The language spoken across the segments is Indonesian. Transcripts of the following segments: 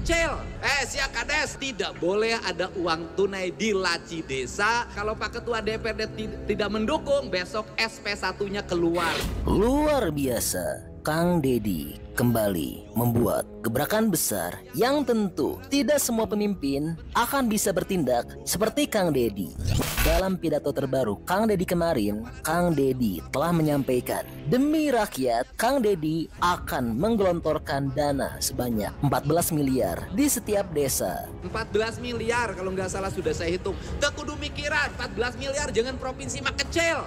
kecil. Siap Kades, tidak boleh ada uang tunai di laci desa. Kalau Pak Ketua DPRD tidak mendukung, besok SP1-nya keluar. Luar biasa, Kang Deddy kembali membuat gebrakan besar yang tentu tidak semua pemimpin akan bisa bertindak seperti Kang Deddy. Dalam pidato terbaru Kang Deddy kemarin, Kang Deddy telah menyampaikan demi rakyat, Kang Deddy akan menggelontorkan dana sebanyak 14 miliar di setiap desa. 14 miliar kalau nggak salah sudah saya hitung. Kudu mikiran 14 miliar jangan provinsi mah kecil.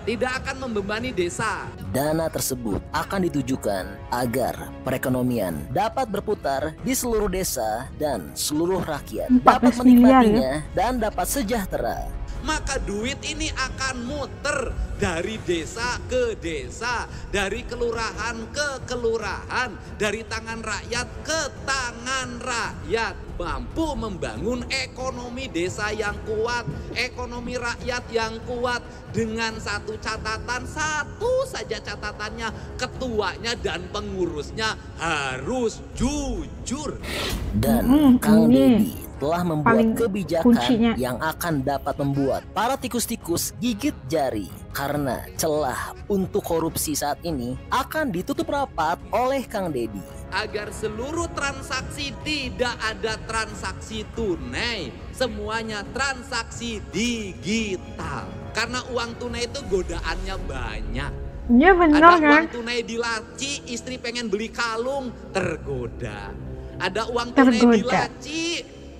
Tidak akan membebani desa. Dana tersebut akan ditujukan agar perekonomian dapat berputar di seluruh desa dan seluruh rakyat dapat menikmatinya dan dapat sejahtera. Maka duit ini akan muter dari desa ke desa, dari kelurahan ke kelurahan, dari tangan rakyat ke tangan rakyat. Mampu membangun ekonomi desa yang kuat, ekonomi rakyat yang kuat. Dengan satu catatan, satu saja catatannya, ketuanya dan pengurusnya harus jujur. Dan Kang Deddy telah membuat kebijakan yang akan dapat membuat para tikus-tikus gigit jari. Karena celah untuk korupsi saat ini akan ditutup rapat oleh Kang Deddy. Agar seluruh transaksi tidak ada transaksi tunai, semuanya transaksi digital. Karena uang tunai itu godaannya banyak. Iya benar ada kan? Uang tunai di laci, istri pengen beli kalung, tergoda. Ada uang tunai di laci,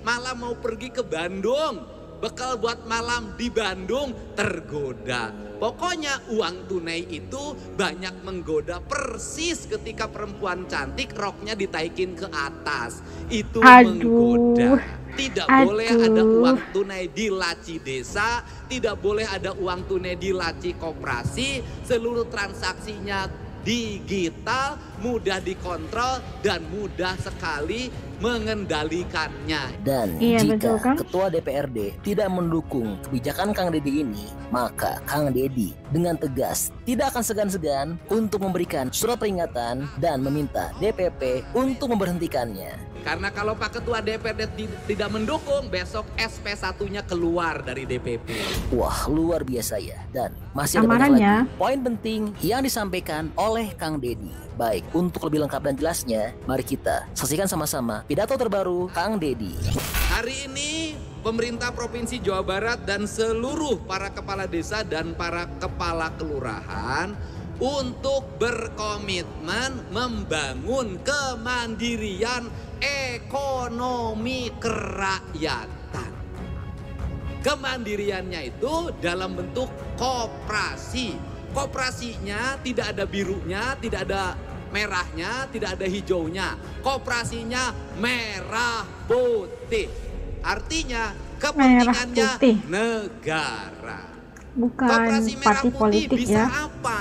malah mau pergi ke Bandung, bekal buat malam di Bandung, tergoda. Pokoknya uang tunai itu banyak menggoda, persis ketika perempuan cantik roknya ditaikin ke atas. Itu menggoda. Tidak boleh ada uang tunai di laci desa, tidak boleh ada uang tunai di laci koperasi, seluruh transaksinya digital, mudah dikontrol dan mudah sekali mengendalikannya. Dan jika Ketua DPRD tidak mendukung kebijakan Kang Deddy ini, maka Kang Deddy dengan tegas tidak akan segan-segan untuk memberikan surat peringatan dan meminta DPP untuk memberhentikannya. Karena kalau Pak Ketua DPRD tidak mendukung, besok SP1-nya keluar dari DPP. Wah, luar biasa ya. Dan masih ada banyak lagi poin penting yang disampaikan oleh Kang Deddy. Baik, untuk lebih lengkap dan jelasnya, mari kita saksikan sama-sama pidato terbaru Kang Deddy. Hari ini pemerintah Provinsi Jawa Barat dan seluruh para kepala desa dan para kepala kelurahan untuk berkomitmen membangun kemandirian ekonomi kerakyatan. Kemandiriannya itu dalam bentuk koperasi. Koperasinya tidak ada birunya, tidak ada merahnya, tidak ada hijaunya. Koperasinya merah putih. Artinya kepentingannya negara. Bukan koperasi merah parti putih politik bisa ya. apa?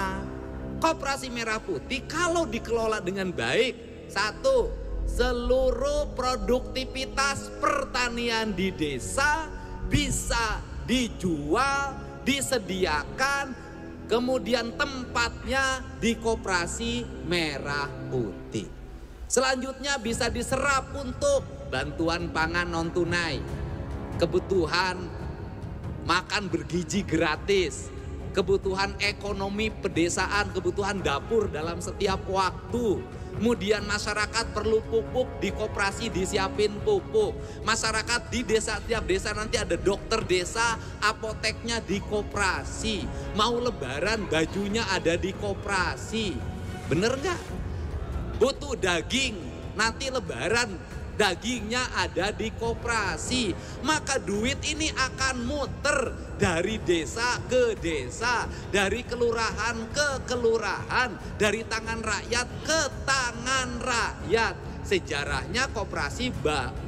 Koperasi merah putih kalau dikelola dengan baik, satu, seluruh produktivitas pertanian di desa bisa dijual, disediakan, kemudian tempatnya di koperasi merah putih. Selanjutnya bisa diserap untuk bantuan pangan non tunai, kebutuhan makan bergizi gratis, kebutuhan ekonomi pedesaan, kebutuhan dapur dalam setiap waktu. Kemudian masyarakat perlu pupuk, di koperasi disiapin pupuk. Masyarakat di desa, tiap desa nanti ada dokter desa, apoteknya di koperasi. Mau lebaran bajunya ada di koperasi. Bener nggak? Butuh daging, nanti lebaran dagingnya ada di koperasi. Maka duit ini akan muter dari desa ke desa, dari kelurahan ke kelurahan, dari tangan rakyat ke tangan rakyat. Sejarahnya koperasi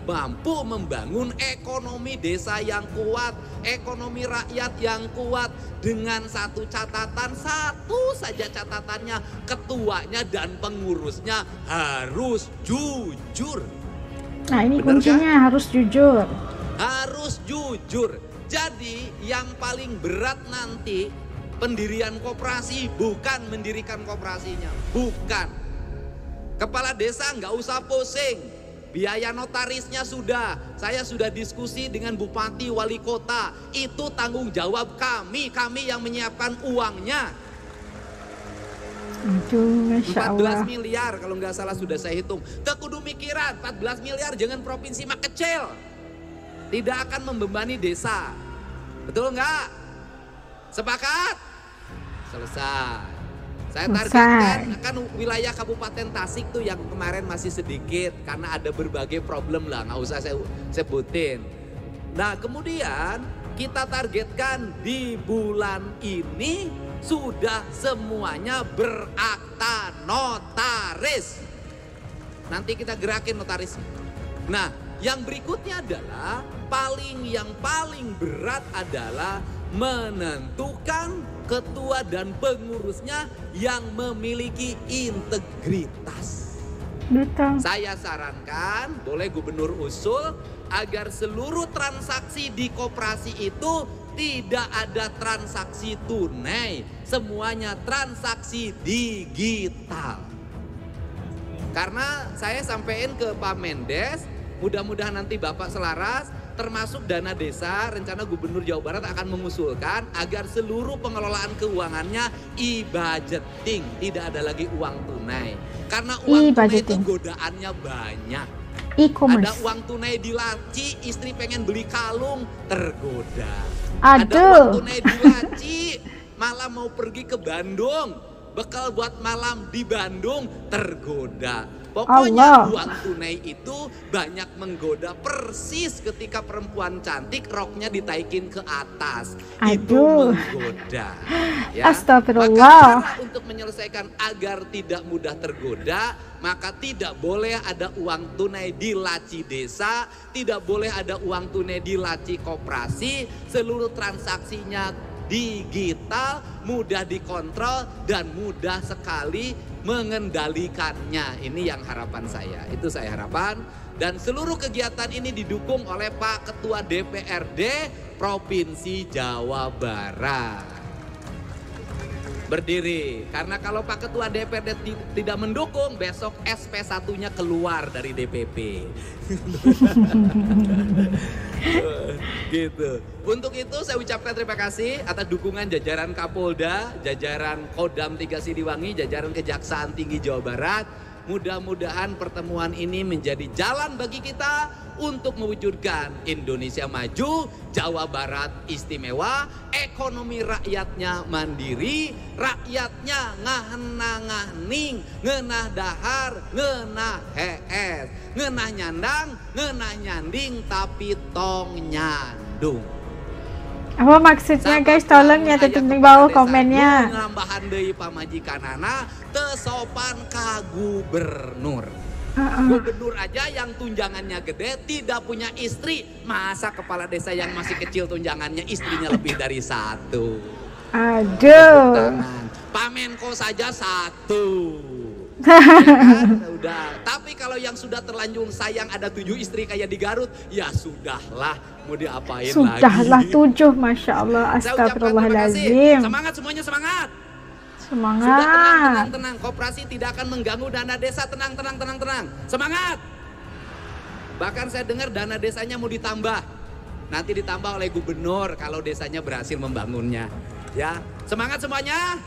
mampu membangun ekonomi desa yang kuat, ekonomi rakyat yang kuat, dengan satu catatan, satu saja catatannya, ketuanya dan pengurusnya harus jujur. Nah ini kuncinya harus jujur. Harus jujur. Jadi yang paling berat nanti pendirian koperasi, bukan mendirikan koperasinya. Bukan. Kepala desa nggak usah pusing. biaya notarisnya sudah. Saya sudah diskusi dengan bupati, wali kota. Itu tanggung jawab kami yang menyiapkan uangnya. Aduh, Masya 14 Allah. miliar kalau nggak salah sudah saya hitung. Tekudu mikiran 14 miliar jangan provinsi mah kecil. Tidak akan membebani desa. Betul nggak? Sepakat? Selesai. Saya targetkan kan wilayah Kabupaten Tasik tuh yang kemarin masih sedikit karena ada berbagai problem lah, nggak usah saya sebutin. Nah kemudian kita targetkan di bulan ini sudah semuanya berakta notaris. Nanti kita gerakin notarisnya. Nah yang berikutnya adalah yang paling berat adalah menentukan ketua dan pengurusnya yang memiliki integritas. Betul. Saya sarankan, boleh gubernur usul agar seluruh transaksi di koperasi itu tidak ada transaksi tunai, semuanya transaksi digital. Karena saya sampaikan ke Pak Mendes, mudah-mudahan nanti Bapak selaras, termasuk dana desa, rencana Gubernur Jawa Barat akan mengusulkan agar seluruh pengelolaan keuangannya e-budgeting, tidak ada lagi uang tunai. Karena uang tunai itu godaannya banyak. Ada uang tunai di laci, istri pengen beli kalung, tergoda. Ada uang tunai di laci, malah mau pergi ke Bandung, bekal buat malam di Bandung, tergoda. Pokoknya uang tunai itu banyak menggoda, persis ketika perempuan cantik roknya ditaikin ke atas. Itu menggoda. Ya. Astagfirullah. Maka untuk menyelesaikan agar tidak mudah tergoda, maka tidak boleh ada uang tunai di laci desa, tidak boleh ada uang tunai di laci koperasi, seluruh transaksinya digital, mudah dikontrol dan mudah sekali mengendalikannya. Ini yang harapan saya, itu saya harapan. Dan seluruh kegiatan ini didukung oleh Pak Ketua DPRD Provinsi Jawa Barat. Berdiri, karena kalau Pak Ketua DPRD tidak mendukung, besok SP1-nya keluar dari DPP. Gitu. Untuk itu saya ucapkan terima kasih atas dukungan jajaran Kapolda, jajaran Kodam 3 Siliwangi, jajaran Kejaksaan Tinggi Jawa Barat. Mudah-mudahan pertemuan ini menjadi jalan bagi kita untuk mewujudkan Indonesia maju, Jawa Barat istimewa, ekonomi rakyatnya mandiri, rakyatnya ngahena-ngahning, ngenah dahar, ngenah hees, ngenah nyandang, ngenah nyanding, tapi tong nyandung. Apa maksudnya guys? Tolong ya di bawah komennya. Nambahan deui pamajikanana tesopan ka gubernur. Gubernur aja yang tunjangannya gede tidak punya istri, masa kepala desa yang masih kecil tunjangannya istrinya lebih dari satu. Aduh. Pak Menko saja satu. Ya kan? Udah. Tapi kalau yang sudah terlanjur sayang ada 7 istri kayak di Garut, ya sudahlah, mau diapain lagi? Sudahlah 7, Masya Allah, astagfirullahaladzim. Semangat semuanya, semangat. Semangat. Sudah tenang. Koperasi tidak akan mengganggu dana desa, tenang. Semangat. Bahkan saya dengar dana desanya mau ditambah. Nanti ditambah oleh gubernur kalau desanya berhasil membangunnya. Ya, semangat semuanya.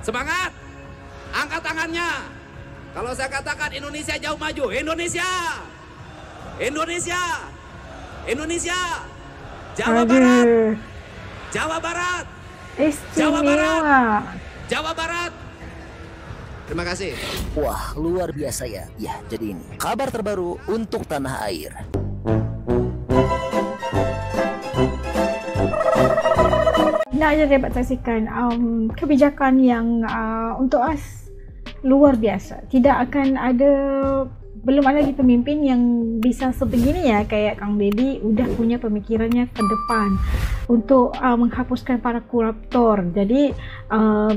Semangat. Angkat tangannya. Kalau saya katakan Indonesia jauh maju, Indonesia. Jawa Barat. Jawa Barat. Istimewa. Jawa Barat. Terima kasih. Wah, luar biasa ya. Ya, jadi ini kabar terbaru untuk tanah air. Nah, jadi dapat saksikan kebijakan yang untuk us luar biasa. Tidak akan ada, belum ada lagi pemimpin yang bisa sebegini ya, kayak Kang Deddy udah punya pemikirannya ke depan untuk menghapuskan para koruptor. Jadi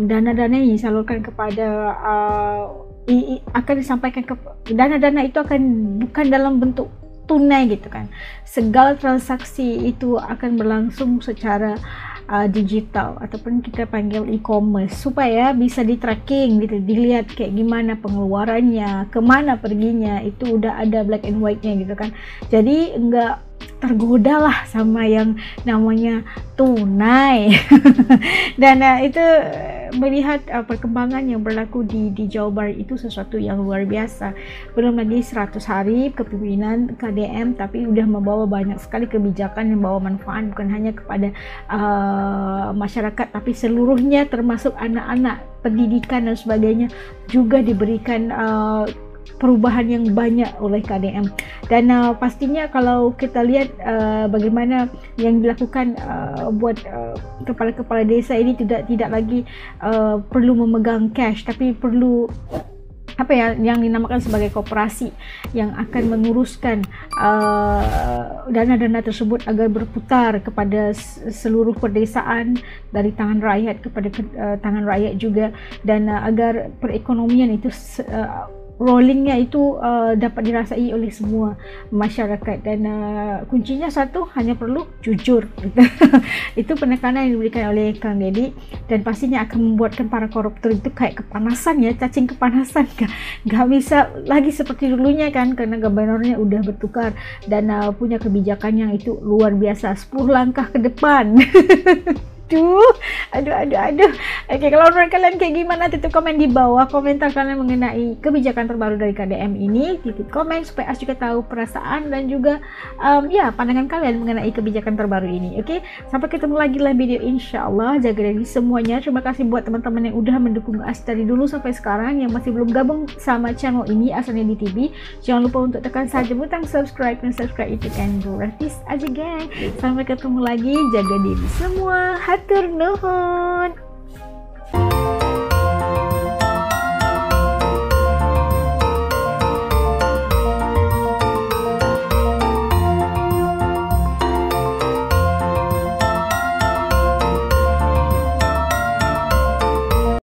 dana-dana yang disalurkan kepada akan disampaikan ke dana-dana itu akan bukan dalam bentuk tunai gitu kan. Segala transaksi itu akan berlangsung secara digital ataupun kita panggil e-commerce, supaya bisa di tracking gitu, dilihat kayak gimana pengeluarannya, kemana perginya, itu udah ada black and white-nya gitu kan. Jadi enggak tergoda lah sama yang namanya tunai. Dan itu melihat perkembangan yang berlaku di Jawa Barat itu sesuatu yang luar biasa. Belum lagi 100 hari kepemimpinan KDM, tapi udah membawa banyak sekali kebijakan yang membawa manfaat bukan hanya kepada masyarakat, tapi seluruhnya termasuk anak-anak, pendidikan dan sebagainya juga diberikan perubahan yang banyak oleh KDM. Dan pastinya kalau kita lihat bagaimana yang dilakukan buat kepala-kepala desa ini tidak lagi perlu memegang cash, tapi perlu apa ya yang dinamakan sebagai koperasi yang akan menguruskan dana-dana tersebut agar berputar kepada seluruh perdesaan, dari tangan rakyat kepada tangan rakyat juga, dan agar perekonomian itu rollingnya itu dapat dirasai oleh semua masyarakat. Dan kuncinya satu, hanya perlu jujur. Itu penekanan yang diberikan oleh Kang Deddy, dan pastinya akan membuatkan para koruptor itu kayak kepanasan ya, cacing kepanasan, nggak bisa lagi seperti dulunya kan, karena gubernurnya udah bertukar dan punya kebijakan yang itu luar biasa, 10 langkah ke depan. Aduh. Oke, kalau menurut kalian kayak gimana, titip komen di bawah komentar kalian mengenai kebijakan terbaru dari KDM ini. Titip komen supaya As juga tahu perasaan dan juga ya pandangan kalian mengenai kebijakan terbaru ini. Oke, sampai ketemu lagi dalam video insyaallah. Jaga diri semuanya. Terima kasih buat teman-teman yang udah mendukung As dari dulu sampai sekarang. Yang masih belum gabung sama channel ini, As Nedi TV, jangan lupa untuk tekan saja butang subscribe, dan subscribe itu kan gratis aja, geng. Sampai ketemu lagi. Jaga diri semua. Hatur nuhun.